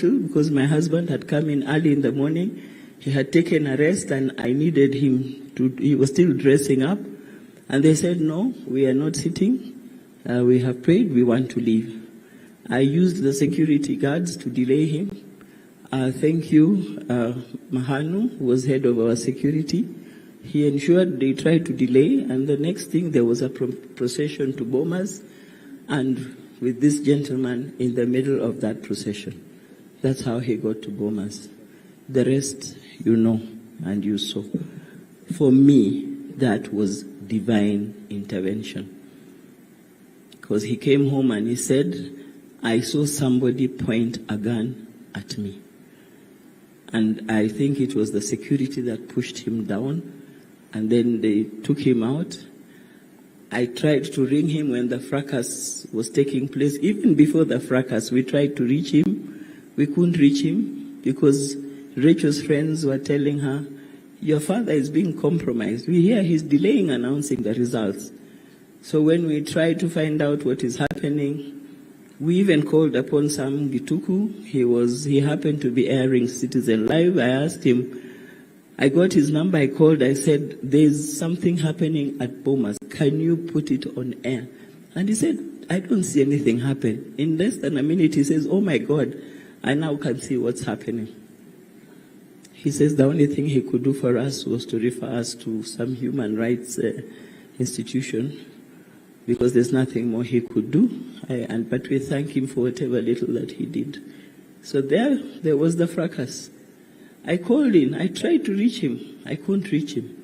because my husband had come in early in the morning. He had taken a rest and I needed him to, he was still dressing up. And they said, no, we are not sitting. We have prayed, we want to leave. I used the security guards to delay him. Thank you, Mahanu, who was head of our security. He ensured they tried to delay, and the next thing there was a procession to Bomas, and with this gentleman in the middle of that procession. That's how he got to Bomas. The rest you know and you saw. For me, that was divine intervention. Because he came home and he said, I saw somebody point a gun at me. And I think it was the security that pushed him down, and then they took him out. I tried to ring him when the fracas was taking place. Even before the fracas, we tried to reach him. We couldn't reach him because Rachel's friends were telling her, your father is being compromised. We hear he's delaying announcing the results. So when we tried to find out what is happening, we even called upon Sam Gituku. He happened to be airing Citizen Live. I asked him, I got his number, I called, I said, there's something happening at Bomas. Can you put it on air? And he said, I don't see anything happen. In less than a minute, he says, oh my God, I now can see what's happening. He says the only thing he could do for us was to refer us to some human rights institution, because there's nothing more he could do. But we thank him for whatever little that he did. So there was the fracas. I called in. I tried to reach him. I couldn't reach him.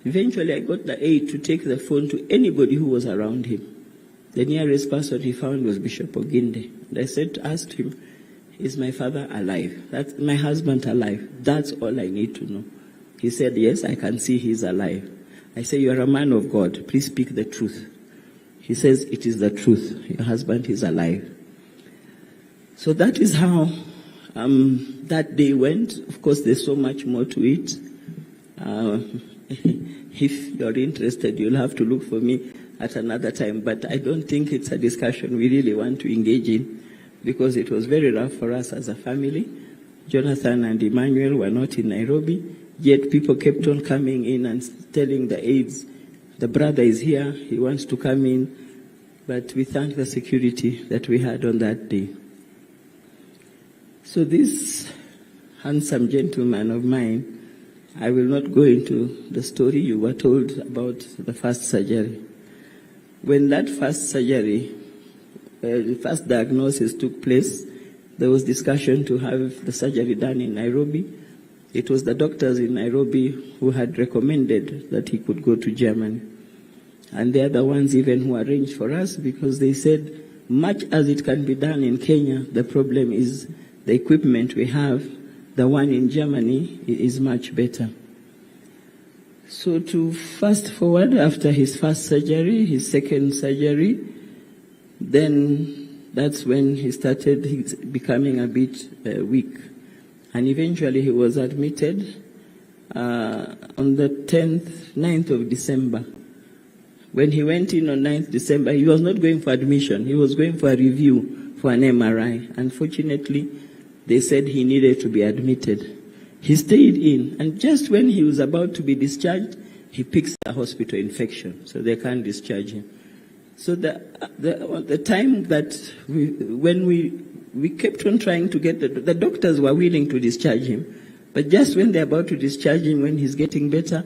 Eventually, I got the aide to take the phone to anybody who was around him. The nearest person he found was Bishop Oginde. And I asked him, is my father alive? That's my husband alive? That's all I need to know. He said, yes, I can see he's alive. I said, you are a man of God. Please speak the truth. He says, it is the truth. Your husband is alive. So that is how that day went. Of course, there's so much more to it. If you're interested, you'll have to look for me at another time. But I don't think it's a discussion we really want to engage in, because it was very rough for us as a family. Jonathan and Emmanuel were not in Nairobi, yet people kept on coming in and telling the aides, the brother is here, he wants to come in. But we thank the security that we had on that day. So this handsome gentleman of mine, I will not go into the story. You were told about the first surgery. When that first surgery, the first diagnosis took place, there was discussion to have the surgery done in Nairobi. It was the doctors in Nairobi who had recommended that he could go to Germany. And they are the ones even who arranged for us, because they said, much as it can be done in Kenya, the problem is the equipment we have. The one in Germany is much better. So to fast forward, after his first surgery, his second surgery, then that's when he started becoming a bit weak. And eventually he was admitted on the 9th of December. When he went in on 9th December, he was not going for admission. He was going for a review for an MRI. Unfortunately, they said he needed to be admitted. He stayed in, and just when he was about to be discharged, he picks a hospital infection, so they can't discharge him. So the time that when we kept on trying to get the doctors were willing to discharge him, but just when they're about to discharge him, when he's getting better,